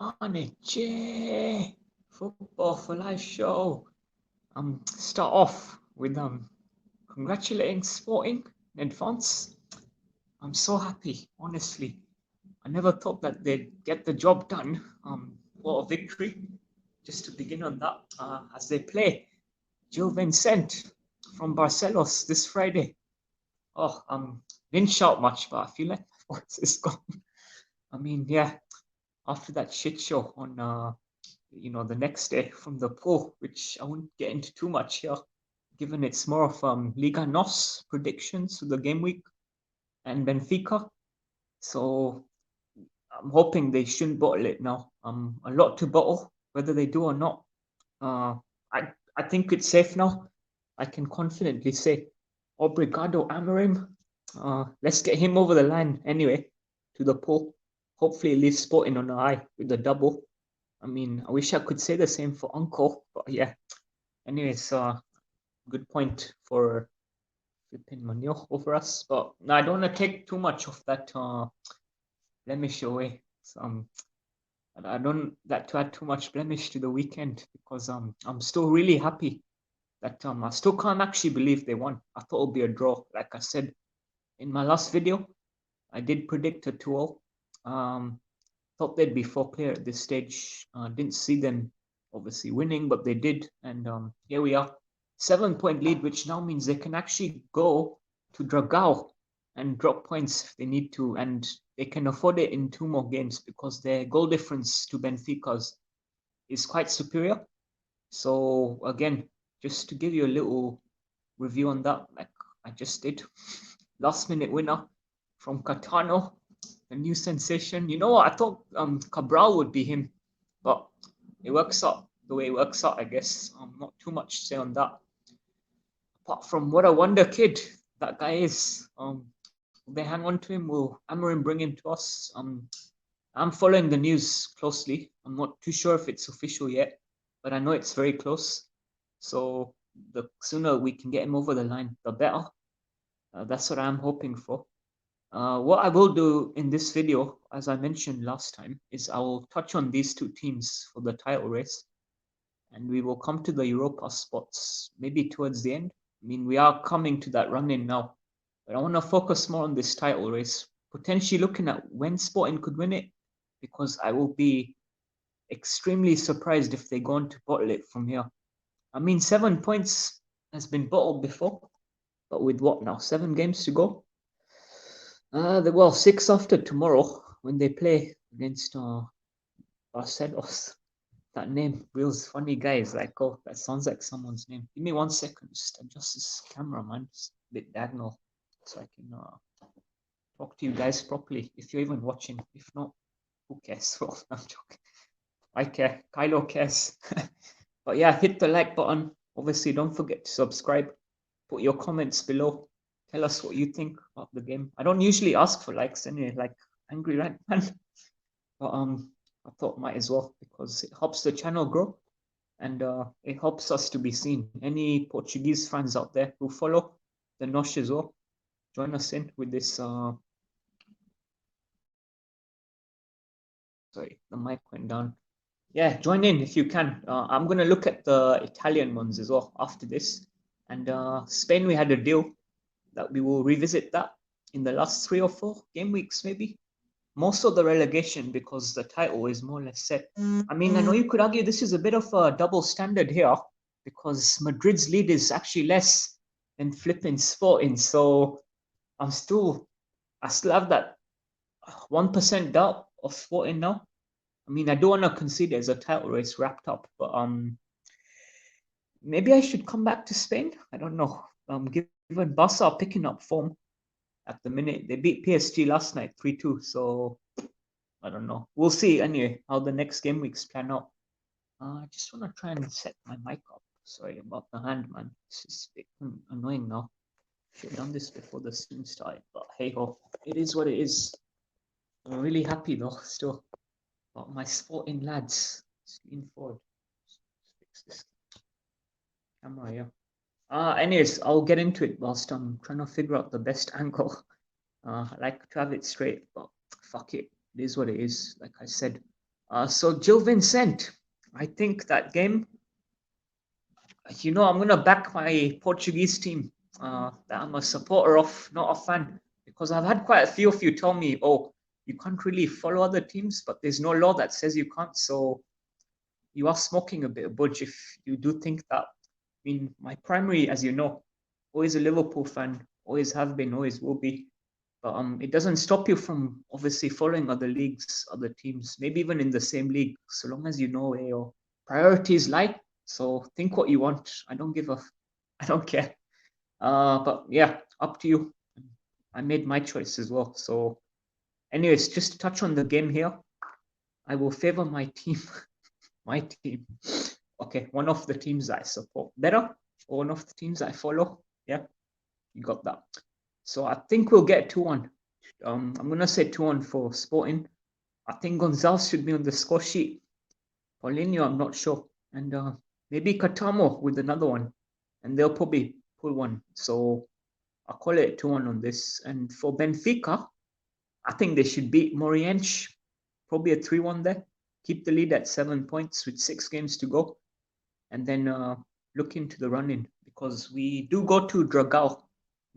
Arnie Football for Life show. Start off with congratulating Sporting in advance. I'm so happy, honestly. I never thought that they'd get the job done. What a victory! Just to begin on that, as they play Gil Vicente from Barcelos this Friday. Oh, didn't shout much, but I feel like my voice is gone. I mean, yeah, after that shit show on the next day from the pool, which I won't get into too much here, given it's more of Liga NOS predictions for the game week and Benfica. So I'm hoping they shouldn't bottle it now. A lot to bottle, whether they do or not. Uh, I think it's safe now. I can confidently say, Obrigado Amorim. Let's get him over the line anyway to the pool. Hopefully, leave Sporting on the eye with the double. I mean, I wish I could say the same for Uncle, but yeah. Anyways, good point for flipping Manio over us. But no, I don't want to take too much of that blemish away. So, I don't like to add too much blemish to the weekend because I'm still really happy that I still can't actually believe they won. I thought it would be a draw. Like I said in my last video, I did predict a 2-0. Thought they'd be 4 clear at this stage. Didn't see them obviously winning, but they did. And here we are. 7-point lead, which now means they can actually go to Dragao and drop points if they need to. And they can afford it in 2 more games because their goal difference to Benfica's is quite superior. So again, just to give you a little review on that, like I just did. Last minute winner from Catano, the new sensation. You know what? I thought Cabral would be him, but it works out the way it works out, I guess. Not too much to say on that. Apart from what a wonder kid that guy is. Will they hang on to him? Will Amarin bring him to us? I'm following the news closely. I'm not too sure if it's official yet, but I know it's very close. So the sooner we can get him over the line, the better. That's what I'm hoping for. What I will do in this video, as I mentioned last time, is I will touch on these two teams for the title race, and we will come to the Europa spots maybe towards the end. I mean, we are coming to that run-in now, but I want to focus more on this title race, potentially looking at when Sporting could win it, because I will be extremely surprised if they go on to bottle it from here. I mean, 7 points has been bottled before, but with what now? 7 games to go? Well, 6 after tomorrow when they play against Barcelos. That name feels funny, guys. Like, oh, that sounds like someone's name. Give me 1 second. Just adjust this camera, man. Just a bit diagonal so I can talk to you guys properly. If you're even watching. If not, who cares? Well, I'm joking. I care. Kylo cares. But yeah, hit the like button. Obviously, don't forget to subscribe. Put your comments below. Tell us what you think of the game. I don't usually ask for likes anyway, like Angry Rant Man. But I thought might as well because it helps the channel grow and it helps us to be seen. Any Portuguese fans out there who follow the Nosh as well, join us in with this. Sorry, the mic went down. Yeah, join in if you can. I'm gonna look at the Italian ones as well after this. And Spain, we had a deal that we will revisit that in the last 3 or 4 game weeks, maybe. Most of the relegation because the title is more or less set. I mean, I know you could argue this is a bit of a double standard here because Madrid's lead is actually less than flipping Sporting. So I still have that 1% doubt of Sporting now. I mean, I don't want to concede there's a title race wrapped up, but maybe I should come back to Spain. I don't know. Given Barca are picking up form at the minute, they beat PSG last night 3-2. So I don't know. We'll see anyway how the next game weeks plan out. I just want to try and set my mic up. Sorry about the hand, man. This is a bit annoying now. Should have done this before the stream started, but hey ho, it is what it is. I'm really happy though, still, about my Sporting lads. Lean forward. Let's fix this camera here. Anyways, I'll get into it whilst I'm trying to figure out the best angle. I like to have it straight, but fuck it. It is what it is. Like I said, So Gil Vicente, I think that game, I'm gonna back my Portuguese team that I'm a supporter of, not a fan, because I've had quite a few of you tell me, oh, you can't really follow other teams, but there's no law that says you can't. So you are smoking a bit of budge if you do think that. I mean, my primary, as you know, always a Liverpool fan, always have been, always will be. But it doesn't stop you from obviously following other leagues, other teams, maybe even in the same league, so long as you know where your priorities lie. So think what you want. I don't give a, I don't care. But yeah, up to you. I made my choice as well. So, anyways, just to touch on the game here, I will favor my team. My team. Okay, one of the teams I support better, or one of the teams I follow. Yeah, you got that. So I think we'll get 2-1. I'm gonna say 2-1 for Sporting. I think Gonzalez should be on the score sheet. Paulinho, I'm not sure. And maybe Katamo with another one. And they'll probably pull one. So I'll call it 2-1 on this. And for Benfica, I think they should beat Moriench. Probably a 3-1 there. Keep the lead at 7 points with 6 games to go. And then look into the run-in. Because we do go to Dragao.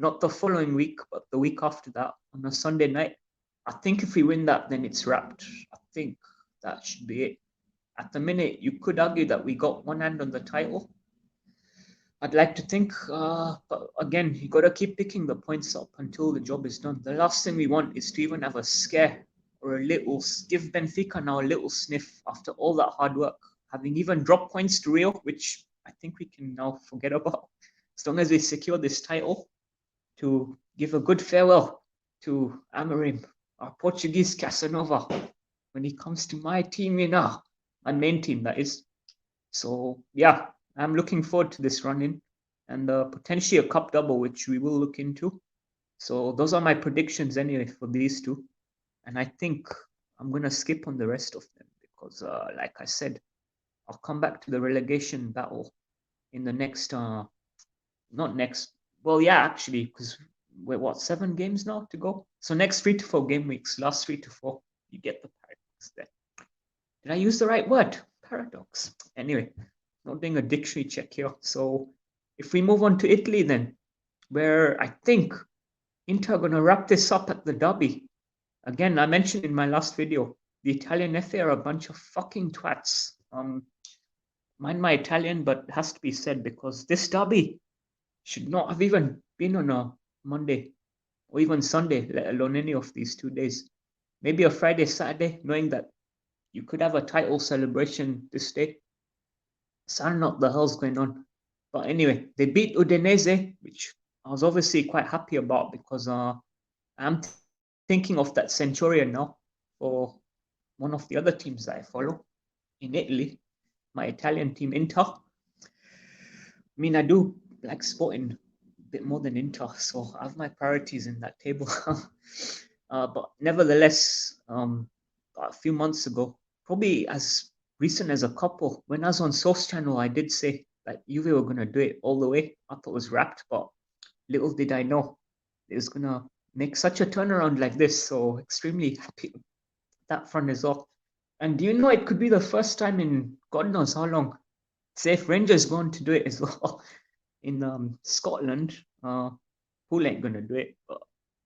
Not the following week, but the week after that on a Sunday night. I think if we win that, then it's wrapped. I think that should be it. At the minute, you could argue that we got one hand on the title. I'd like to think, but again, you got to keep picking the points up until the job is done. The last thing we want is to even have a scare or a little, give Benfica now a little sniff after all that hard work, having even dropped points to Rio, which I think we can now forget about. As long as we secure this title, to give a good farewell to Amorim, our Portuguese Casanova, when he comes to my team, my main team, that is. So, yeah, I'm looking forward to this run-in and potentially a cup double, which we will look into. So those are my predictions anyway for these two. And I think I'm going to skip on the rest of them because, like I said, I'll come back to the relegation battle in the next, not next, well, yeah, actually, because we're what, 7 games now to go? So next 3 to 4 game weeks, last 3 to 4, you get the paradox there. Did I use the right word? Paradox. Anyway, not doing a dictionary check here. So if we move on to Italy then, where I think Inter are going to wrap this up at the derby. Again, I mentioned in my last video, the Italian FA are a bunch of fucking twats. Mind my Italian, but it has to be said because this derby should not have even been on a Monday or even Sunday, let alone any of these 2 days. Maybe a Friday, Saturday, knowing that you could have a title celebration this day. So I don't know what the hell's going on. But anyway, they beat Udinese, which I was obviously quite happy about because I'm thinking of that Centurion now for one of the other teams that I follow in Italy, my Italian team, Inter. I mean, I do like Sporting a bit more than Inter, so I have my priorities in that table. But nevertheless, a few months ago, probably as recent as a couple, when I was on Source Channel, I did say that Juve were going to do it all the way. I thought it was wrapped, but little did I know it was going to make such a turnaround like this. So extremely happy with that front as well. And do you know it could be the first time in God knows how long, say if Rangers going to do it as well in Scotland, Pool ain't going to do it. But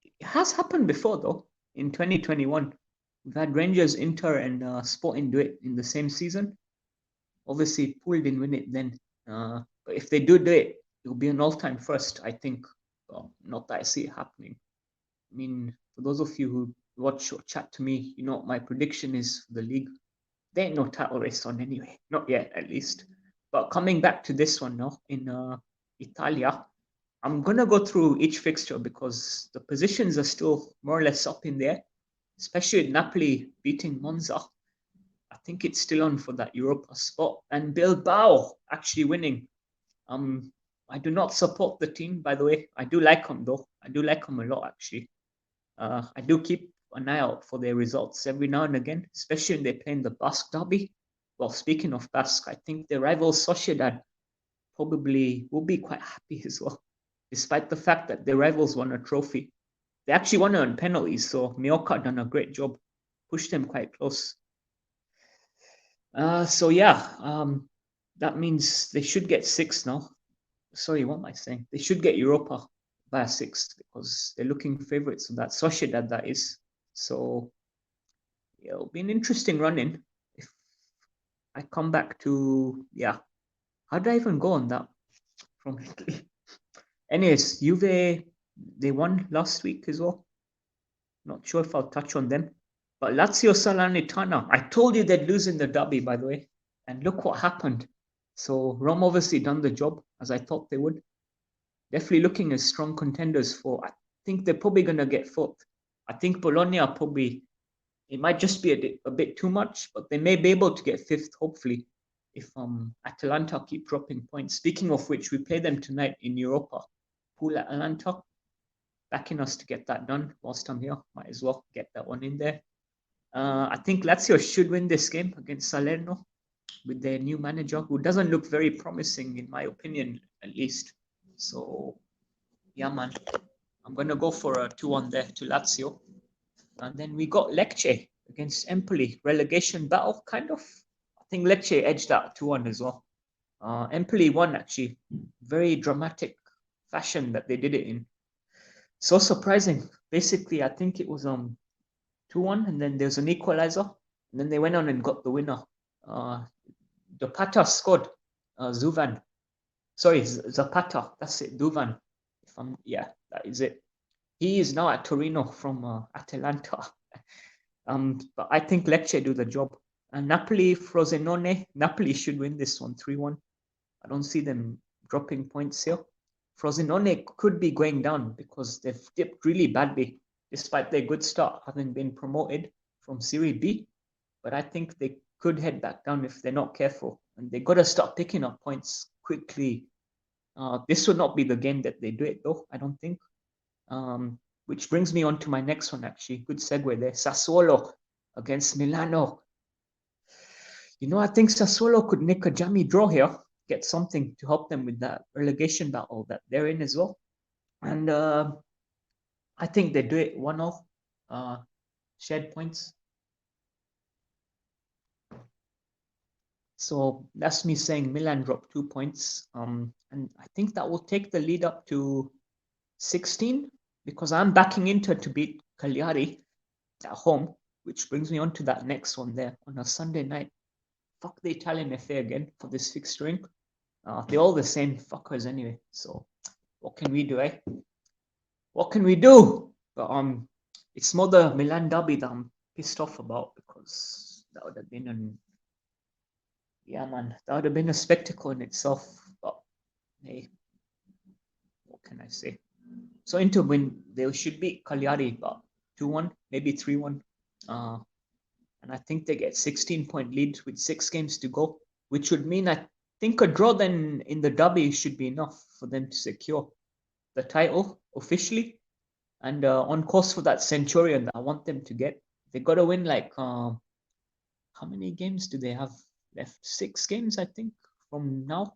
it has happened before though. In 2021, we've had Rangers, Inter, and Sporting do it in the same season. Obviously, Pool didn't win it then. But if they do it, it'll be an all-time first, I think. Well, not that I see it happening. I mean, for those of you who watch or chat to me, you know what my prediction is for the league. There ain't no title race on anyway. Not yet, at least. But coming back to this one now, in Italia, I'm going to go through each fixture because the positions are still more or less up in there, especially with Napoli beating Monza. I think it's still on for that Europa spot. And Bilbao actually winning. I do not support the team, by the way. I do like them, though. I do like them a lot, actually. I do keep an eye out for their results every now and again, especially when they play in the Basque derby. Well, speaking of Basque, I think their rival Sociedad probably will be quite happy as well, despite the fact that their rivals won a trophy. They actually won it on penalties, so Mallorca done a great job, pushed them quite close. So yeah, that means they should get sixth now. Sorry, what am I saying? They should get Europa by sixth because they're looking favourites of that Sociedad, that is. So it'll be an interesting run-in if I come back to, yeah. How did I even go on that from Italy? Anyways, Juve, they won last week as well. Not sure if I'll touch on them. But Lazio Salernitana, I told you they'd lose in the derby, by the way. And look what happened. So Rome obviously done the job, as I thought they would. Definitely looking as strong contenders for, I think they're probably going to get fourth. I think Bologna probably, it might just be a bit too much, but they may be able to get fifth, hopefully, if Atalanta keep dropping points. Speaking of which, we play them tonight in Europa. Pool Atalanta, backing us to get that done whilst I'm here. Might as well get that one in there. I think Lazio should win this game against Salerno with their new manager, who doesn't look very promising, in my opinion, at least. So, yeah, man, I'm going to go for a 2-1 there to Lazio. And then we got Lecce against Empoli. Relegation battle, kind of. I think Lecce edged out 2-1 as well. Empoli won, actually. Very dramatic fashion that they did it in. So surprising. Basically, I think it was 2-1, and then there's an equalizer, and then they went on and got the winner. Zapata scored. Zuvan. Sorry, Zapata. That's it. Duvan. Yeah, that is it. He is now at Torino from Atalanta. But I think Lecce do the job. And Napoli, Frosinone. Napoli should win this one 3-1. I don't see them dropping points here. Frosinone could be going down because they've dipped really badly, despite their good start, having been promoted from Serie B. But I think they could head back down if they're not careful. And they got to start picking up points quickly. This would not be the game that they do it, though, I don't think. Which brings me on to my next one, actually. Good segue there. Sassuolo against Milano. I think Sassuolo could nick a jammy draw here, get something to help them with that relegation battle that they're in as well. And I think they do it 1-0, shared points. So that's me saying Milan dropped 2 points. And I think that will take the lead up to 16 because I'm backing Inter to beat Cagliari at home, which brings me on to that next one there on a Sunday night. Fuck the Italian FA again for this fixturing. They're all the same fuckers anyway. So what can we do, eh? What can we do? But it's more the Milan derby that I'm pissed off about because that would have been that would have been a spectacle in itself. But hey, what can I say? So Inter win, they should beat Cagliari, but 2-1, maybe 3-1. And I think they get 16-point lead with 6 games to go, which would mean I think a draw then in the derby should be enough for them to secure the title officially. And on course for that Centurion that I want them to get. They got to win like, how many games do they have left? 6 games, I think, from now.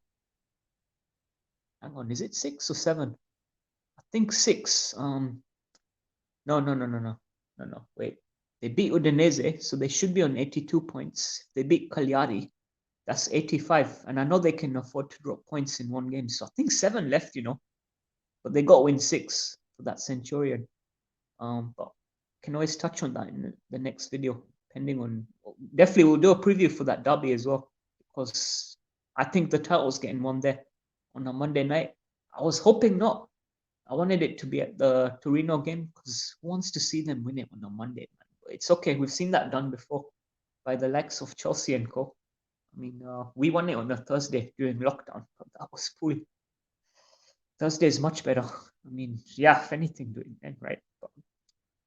Hang on, is it 6 or 7? I think 6. No. Wait. They beat Udinese, so they should be on 82 points. They beat Cagliari, that's 85. And I know they can afford to drop points in one game. So I think 7 left, But they got to win 6 for that Centurion. But can always touch on that in the next video, depending on. Definitely, we'll do a preview for that derby as well, because I think the title's getting won there on a Monday night. I was hoping not. I wanted it to be at the Torino game because who wants to see them win it on a Monday, man? But it's okay. We've seen that done before by the likes of Chelsea and co. I mean, we won it on a Thursday during lockdown, but that was cool. Thursday is much better. I mean, yeah, if anything, do it then, right? But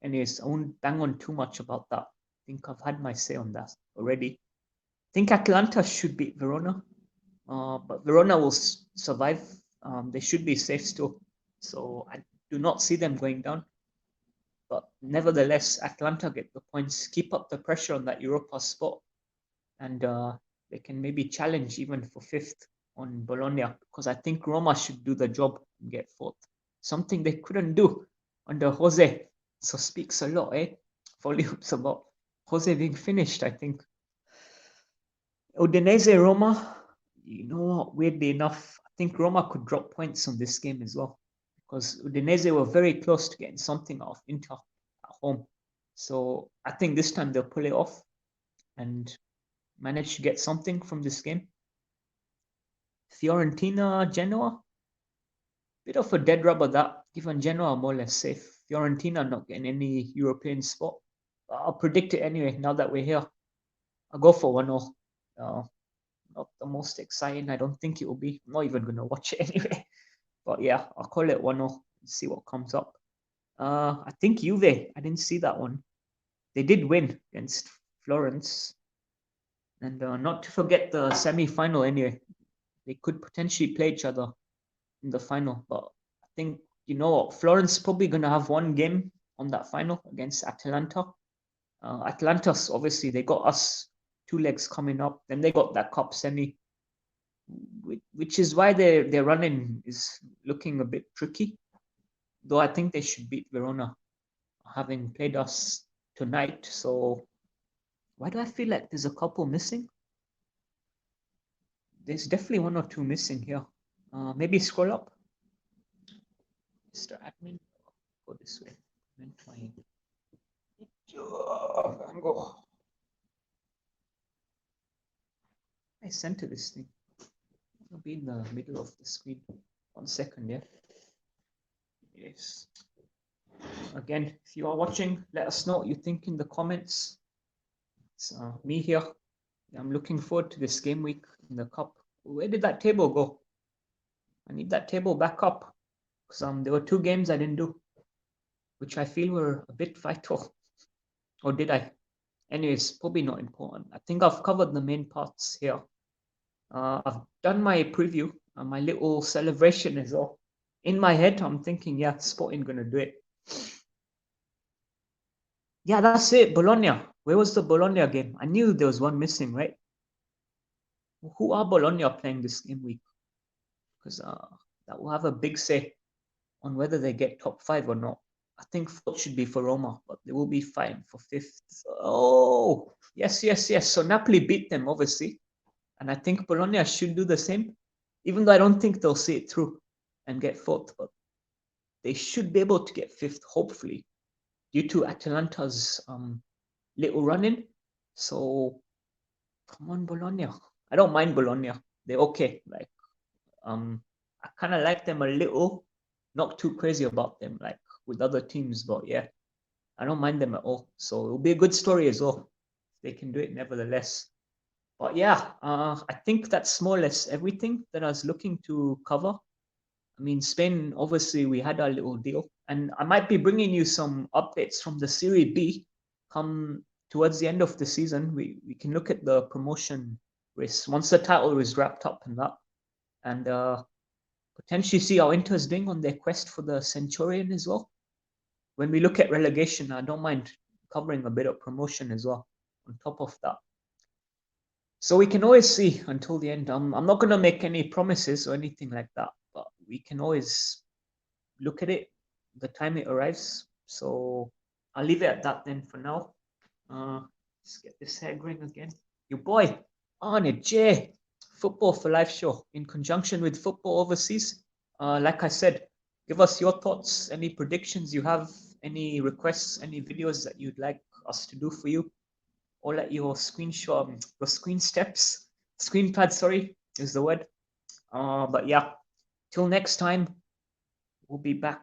anyways, I won't bang on too much about that. I think I've had my say on that already. I think Atlanta should beat Verona, but Verona will survive. They should be safe still. So I do not see them going down. But nevertheless, Atlanta get the points, keep up the pressure on that Europa spot, and they can maybe challenge even for 5th on Bologna, because I think Roma should do the job and get 4th. Something they couldn't do under Jose. So speaks a lot, volumes about Jose being finished, I think. Udinese Roma, you know what? Weirdly enough, I think Roma could drop points on this game as well because Udinese were very close to getting something out of Inter at home. So I think this time they'll pull it off and manage to get something from this game. Fiorentina, Genoa, bit of a dead rubber that, given Genoa are more or less safe. Fiorentina not getting any European spot. I'll predict it anyway now that we're here. I'll go for 1-0. Not the most exciting. I don't think it will be. I'm not even going to watch it anyway. But yeah, I'll call it 1-0 and see what comes up. I think Juve, I didn't see that one. They did win against Florence. And not to forget the semi-final anyway. They could potentially play each other in the final. But I think, you know, Florence probably going to have one game on that final against Atalanta. Atalanta's obviously, they got us 2 legs coming up. Then they got that cup semi, which is why their running is looking a bit tricky. Though I think they should beat Verona, having played us tonight. So why do I feel like there's a couple missing? There's definitely 1 or 2 missing here. Maybe scroll up. Mr. Admin, go this way. I center this thing. It'll be in the middle of the screen. 1 second, yeah. Yes. Again, if you are watching, let us know what you think in the comments. It's me here. I'm looking forward to this game week in the cup. Where did that table go? I need that table back up. Because there were 2 games I didn't do, which I feel were a bit vital. Or did I? Anyways, probably not important. I think I've covered the main parts here. I've done my preview, my little celebration as well. In my head, I'm thinking, yeah, Sporting gonna do it. Yeah, that's it. Bologna. Where was the Bologna game? I knew there was one missing, right? Who are Bologna playing this game week? Because that will have a big say on whether they get top 5 or not. I think 4th should be for Roma, but they will be fine for 5th. Oh, yes. So Napoli beat them, obviously. And I think Bologna should do the same, even though I don't think they'll see it through and get 4th. But they should be able to get 5th, hopefully, due to Atalanta's little run-in. So, come on, Bologna. I don't mind Bologna. They're okay. Like, I kind of like them a little. Not too crazy about them, like with other teams. But yeah, I don't mind them at all. So it'll be a good story as well. They can do it nevertheless. But yeah, I think that's more or less everything that I was looking to cover. I mean, Spain, obviously, we had our little deal. And I might be bringing you some updates from the Serie B come towards the end of the season. We can look at the promotion race once the title is wrapped up and that. And potentially see how Inter's doing on their quest for the Centurion as well. When we look at relegation, I don't mind covering a bit of promotion as well on top of that. So we can always see until the end. I'm not going to make any promises or anything like that, but we can always look at it the time it arrives. So I'll leave it at that then for now. Let's get this hair going again. Your boy, Arnie J, Football for Life show in conjunction with Football Overseas. Like I said, give us your thoughts, any predictions you have, any requests, any videos that you'd like us to do for you. Or let your screen pad, sorry, is the word. But yeah, till next time, we'll be back.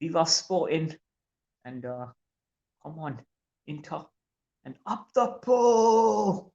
Viva Sporting, and come on, Inter, and up the pole.